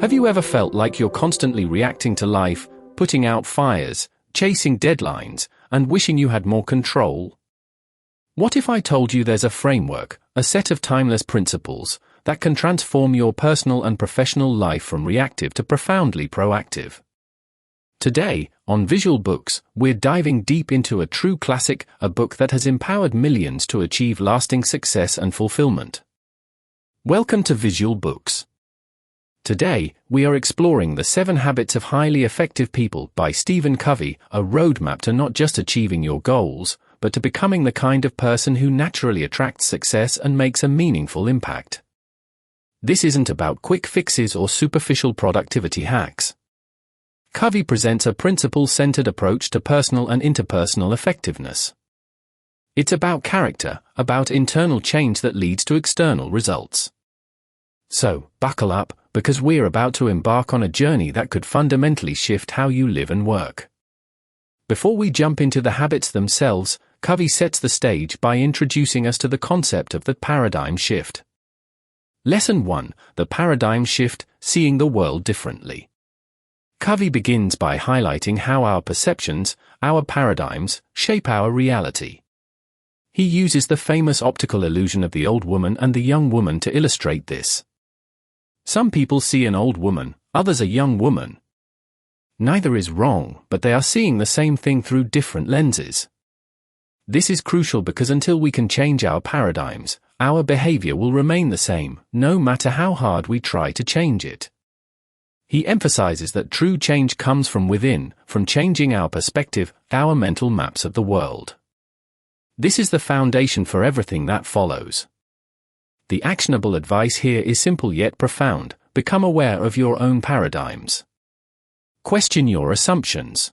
Have you ever felt like you're constantly reacting to life, putting out fires, chasing deadlines, and wishing you had more control? What if I told you there's a framework, a set of timeless principles, that can transform your personal and professional life from reactive to profoundly proactive? Today, on Visual Books, we're diving deep into a true classic, a book that has empowered millions to achieve lasting success and fulfillment. Welcome to Visual Books. Today, we are exploring The 7 Habits of Highly Effective People by Stephen Covey, a roadmap to not just achieving your goals, but to becoming the kind of person who naturally attracts success and makes a meaningful impact. This isn't about quick fixes or superficial productivity hacks. Covey presents a principle-centered approach to personal and interpersonal effectiveness. It's about character, about internal change that leads to external results. So, buckle up, because we're about to embark on a journey that could fundamentally shift how you live and work. Before we jump into the habits themselves, Covey sets the stage by introducing us to the concept of the paradigm shift. Lesson 1, The Paradigm Shift, Seeing the World Differently. Covey begins by highlighting how our perceptions, our paradigms, shape our reality. He uses the famous optical illusion of the old woman and the young woman to illustrate this. Some people see an old woman, others a young woman. Neither is wrong, but they are seeing the same thing through different lenses. This is crucial because until we can change our paradigms, our behavior will remain the same, no matter how hard we try to change it. He emphasizes that true change comes from within, from changing our perspective, our mental maps of the world. This is the foundation for everything that follows. The actionable advice here is simple yet profound: become aware of your own paradigms. Question your assumptions.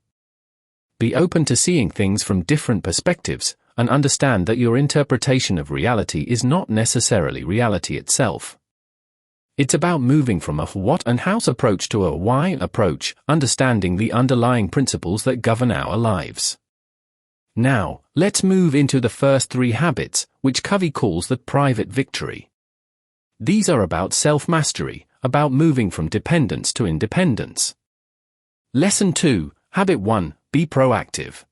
Be open to seeing things from different perspectives, and understand that your interpretation of reality is not necessarily reality itself. It's about moving from a what and how's approach to a why approach, understanding the underlying principles that govern our lives. Now, let's move into the first 3 habits, which Covey calls the private victory. These are about self-mastery, about moving from dependence to independence. Lesson 2, Habit 1, Be proactive.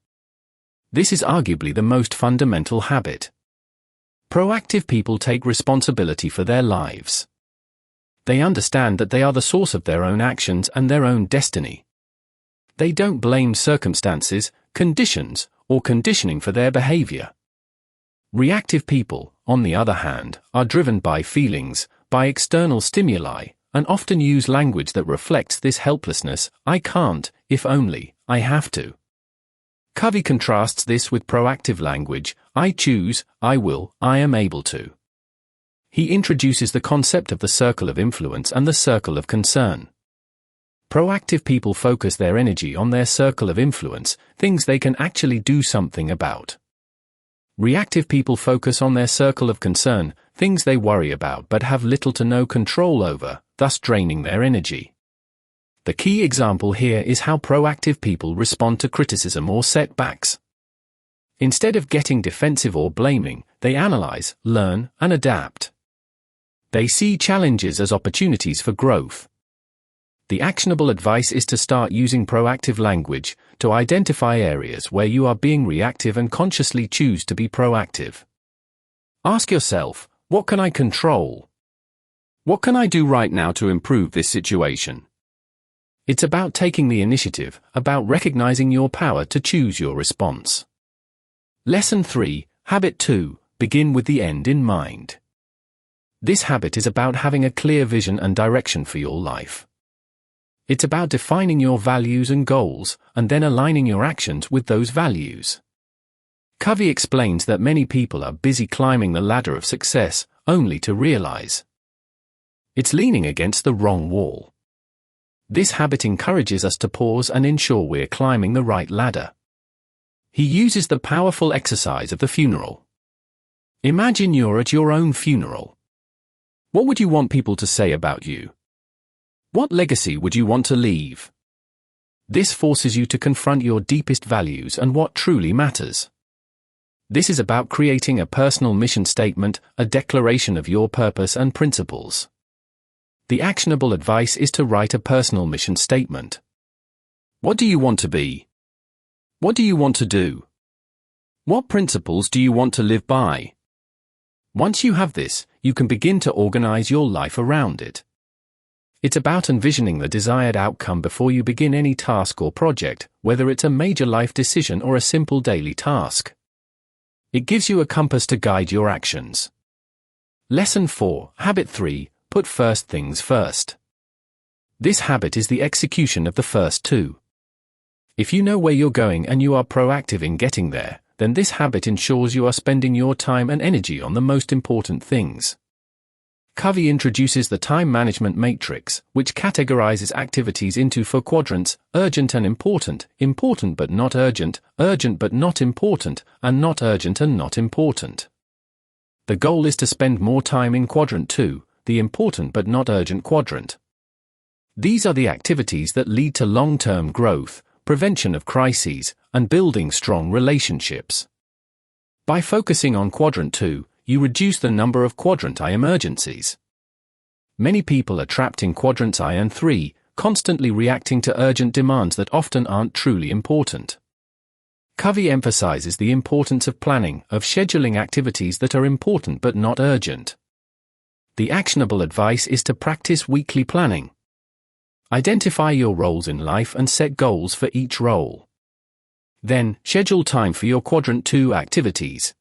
This is arguably the most fundamental habit. Proactive people take responsibility for their lives. They understand that they are the source of their own actions and their own destiny. They don't blame circumstances, conditions, or conditioning for their behavior. Reactive people, on the other hand, are driven by feelings, by external stimuli, and often use language that reflects this helplessness: I can't, if only, I have to. Covey contrasts this with proactive language: I choose, I will, I am able to. He introduces the concept of the circle of influence and the circle of concern. Proactive people focus their energy on their circle of influence, things they can actually do something about. Reactive people focus on their circle of concern, things they worry about but have little to no control over, thus draining their energy. The key example here is how proactive people respond to criticism or setbacks. Instead of getting defensive or blaming, they analyze, learn, and adapt. They see challenges as opportunities for growth. The actionable advice is to start using proactive language, to identify areas where you are being reactive and consciously choose to be proactive. Ask yourself, what can I control? What can I do right now to improve this situation? It's about taking the initiative, about recognizing your power to choose your response. Lesson 3, Habit 2, Begin with the end in mind. This habit is about having a clear vision and direction for your life. It's about defining your values and goals, and then aligning your actions with those values. Covey explains that many people are busy climbing the ladder of success, only to realize it's leaning against the wrong wall. This habit encourages us to pause and ensure we're climbing the right ladder. He uses the powerful exercise of the funeral. Imagine you're at your own funeral. What would you want people to say about you? What legacy would you want to leave? This forces you to confront your deepest values and what truly matters. This is about creating a personal mission statement, a declaration of your purpose and principles. The actionable advice is to write a personal mission statement. What do you want to be? What do you want to do? What principles do you want to live by? Once you have this, you can begin to organize your life around it. It's about envisioning the desired outcome before you begin any task or project, whether it's a major life decision or a simple daily task. It gives you a compass to guide your actions. Lesson 4, Habit 3, Put first things first. This habit is the execution of the first two. If you know where you're going and you are proactive in getting there, then this habit ensures you are spending your time and energy on the most important things. Covey introduces the time management matrix, which categorizes activities into 4 quadrants: urgent and important, important but not urgent, urgent but not important, and not urgent and not important. The goal is to spend more time in quadrant 2, the important but not urgent quadrant. These are the activities that lead to long-term growth, prevention of crises, and building strong relationships. By focusing on quadrant 2, you reduce the number of quadrant I emergencies. Many people are trapped in quadrants I and 3, constantly reacting to urgent demands that often aren't truly important. Covey emphasizes the importance of planning, of scheduling activities that are important but not urgent. The actionable advice is to practice weekly planning. Identify your roles in life and set goals for each role. Then, schedule time for your quadrant 2 activities.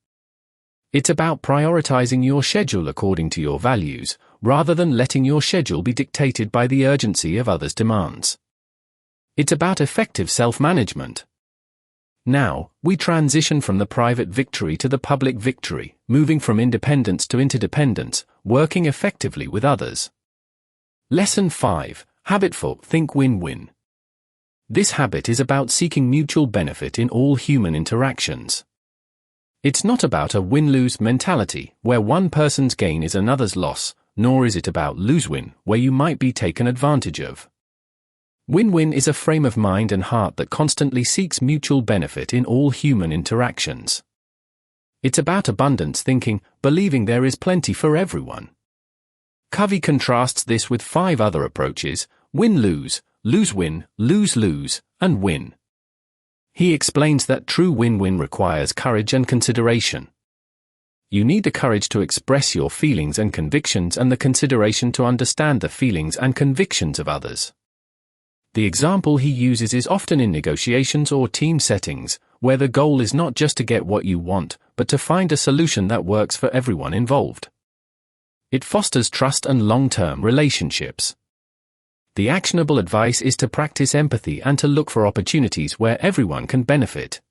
It's about prioritizing your schedule according to your values, rather than letting your schedule be dictated by the urgency of others' demands. It's about effective self-management. Now, we transition from the private victory to the public victory, moving from independence to interdependence, working effectively with others. Lesson 5, Habit 4, Think win-win. This habit is about seeking mutual benefit in all human interactions. It's not about a win-lose mentality, where one person's gain is another's loss, nor is it about lose-win, where you might be taken advantage of. Win-win is a frame of mind and heart that constantly seeks mutual benefit in all human interactions. It's about abundance thinking, believing there is plenty for everyone. Covey contrasts this with 5 other approaches: win-lose, lose-win, lose-lose, and win. He explains that true win-win requires courage and consideration. You need the courage to express your feelings and convictions and the consideration to understand the feelings and convictions of others. The example he uses is often in negotiations or team settings, where the goal is not just to get what you want, but to find a solution that works for everyone involved. It fosters trust and long-term relationships. The actionable advice is to practice empathy and to look for opportunities where everyone can benefit.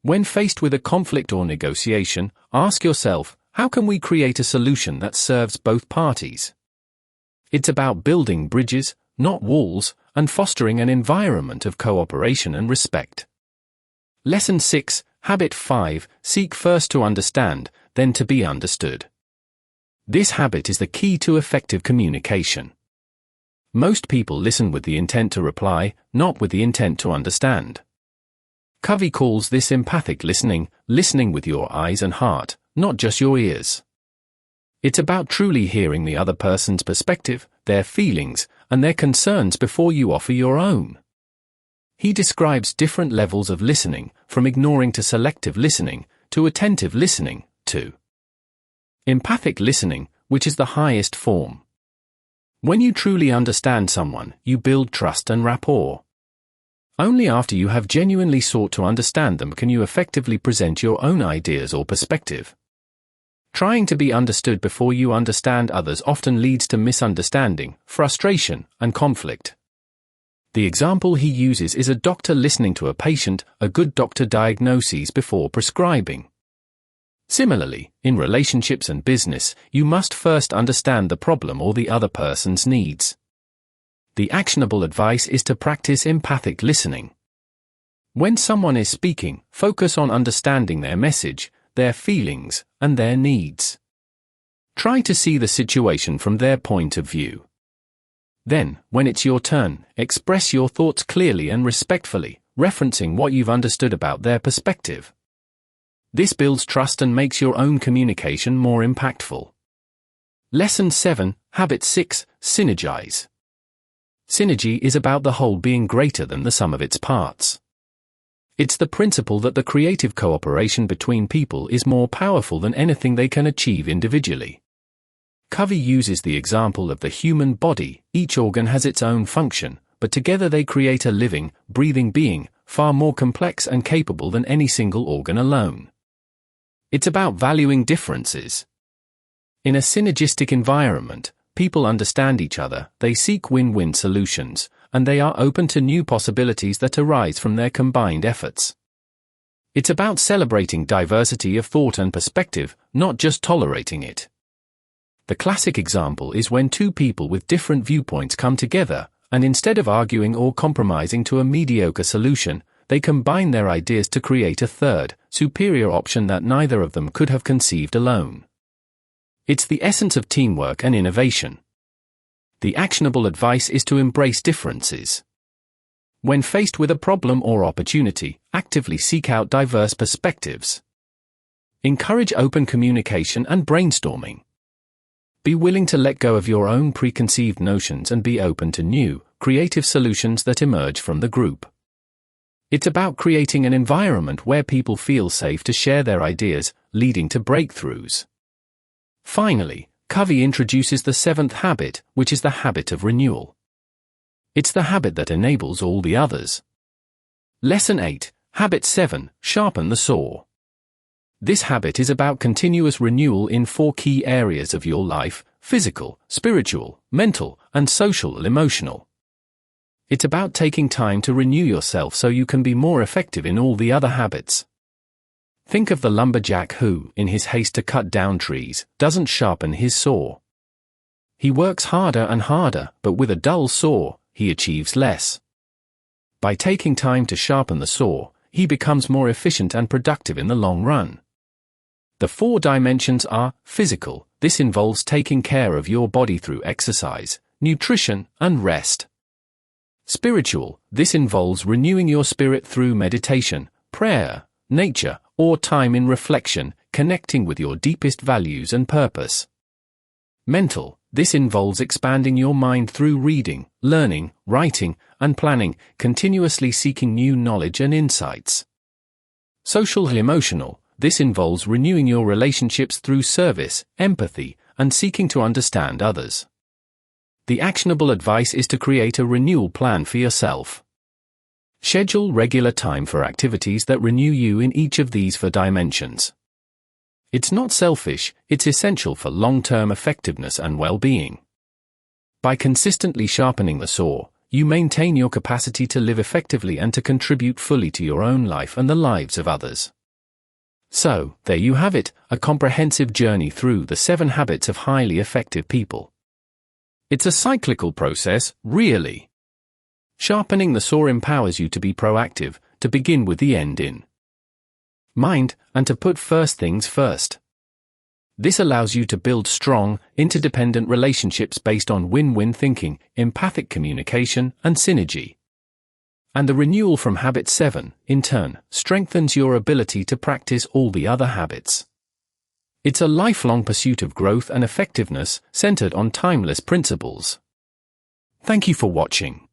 When faced with a conflict or negotiation, ask yourself, how can we create a solution that serves both parties? It's about building bridges, not walls, and fostering an environment of cooperation and respect. Lesson 6, Habit 5, Seek first to understand, then to be understood. This habit is the key to effective communication. Most people listen with the intent to reply, not with the intent to understand. Covey calls this empathic listening, listening with your eyes and heart, not just your ears. It's about truly hearing the other person's perspective, their feelings, and their concerns before you offer your own. He describes different levels of listening, from ignoring to selective listening, to attentive listening, to empathic listening, which is the highest form. When you truly understand someone, you build trust and rapport. Only after you have genuinely sought to understand them can you effectively present your own ideas or perspective. Trying to be understood before you understand others often leads to misunderstanding, frustration, and conflict. The example he uses is a doctor listening to a patient. A good doctor diagnoses before prescribing. Similarly, in relationships and business, you must first understand the problem or the other person's needs. The actionable advice is to practice empathic listening. When someone is speaking, focus on understanding their message, their feelings, and their needs. Try to see the situation from their point of view. Then, when it's your turn, express your thoughts clearly and respectfully, referencing what you've understood about their perspective. This builds trust and makes your own communication more impactful. Lesson 7, Habit 6, Synergize. Synergy is about the whole being greater than the sum of its parts. It's the principle that the creative cooperation between people is more powerful than anything they can achieve individually. Covey uses the example of the human body. Each organ has its own function, but together they create a living, breathing being, far more complex and capable than any single organ alone. It's about valuing differences. In a synergistic environment, people understand each other, they seek win-win solutions, and they are open to new possibilities that arise from their combined efforts. It's about celebrating diversity of thought and perspective, not just tolerating it. The classic example is when two people with different viewpoints come together, and instead of arguing or compromising to a mediocre solution, they combine their ideas to create a third, superior option that neither of them could have conceived alone. It's the essence of teamwork and innovation. The actionable advice is to embrace differences. When faced with a problem or opportunity, actively seek out diverse perspectives. Encourage open communication and brainstorming. Be willing to let go of your own preconceived notions and be open to new, creative solutions that emerge from the group. It's about creating an environment where people feel safe to share their ideas, leading to breakthroughs. Finally, Covey introduces the seventh habit, which is the habit of renewal. It's the habit that enables all the others. Lesson 8, Habit 7, Sharpen the saw. This habit is about continuous renewal in 4 key areas of your life: physical, spiritual, mental, and social emotional. It's about taking time to renew yourself so you can be more effective in all the other habits. Think of the lumberjack who, in his haste to cut down trees, doesn't sharpen his saw. He works harder and harder, but with a dull saw, he achieves less. By taking time to sharpen the saw, he becomes more efficient and productive in the long run. The 4 dimensions are: physical, this involves taking care of your body through exercise, nutrition, and rest. Spiritual, this involves renewing your spirit through meditation, prayer, nature, or time in reflection, connecting with your deepest values and purpose. Mental, this involves expanding your mind through reading, learning, writing, and planning, continuously seeking new knowledge and insights. Social and emotional, this involves renewing your relationships through service, empathy, and seeking to understand others. The actionable advice is to create a renewal plan for yourself. Schedule regular time for activities that renew you in each of these 4 dimensions. It's not selfish, it's essential for long-term effectiveness and well-being. By consistently sharpening the saw, you maintain your capacity to live effectively and to contribute fully to your own life and the lives of others. So, there you have it, a comprehensive journey through the 7 habits of highly effective people. It's a cyclical process, really. Sharpening the saw empowers you to be proactive, to begin with the end in mind, and to put first things first. This allows you to build strong, interdependent relationships based on win-win thinking, empathic communication, and synergy. And the renewal from habit 7, in turn, strengthens your ability to practice all the other habits. It's a lifelong pursuit of growth and effectiveness, centered on timeless principles. Thank you for watching.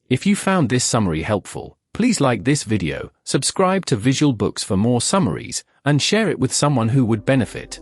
If you found this summary helpful, please like this video, subscribe to Visual Books for more summaries, and share it with someone who would benefit.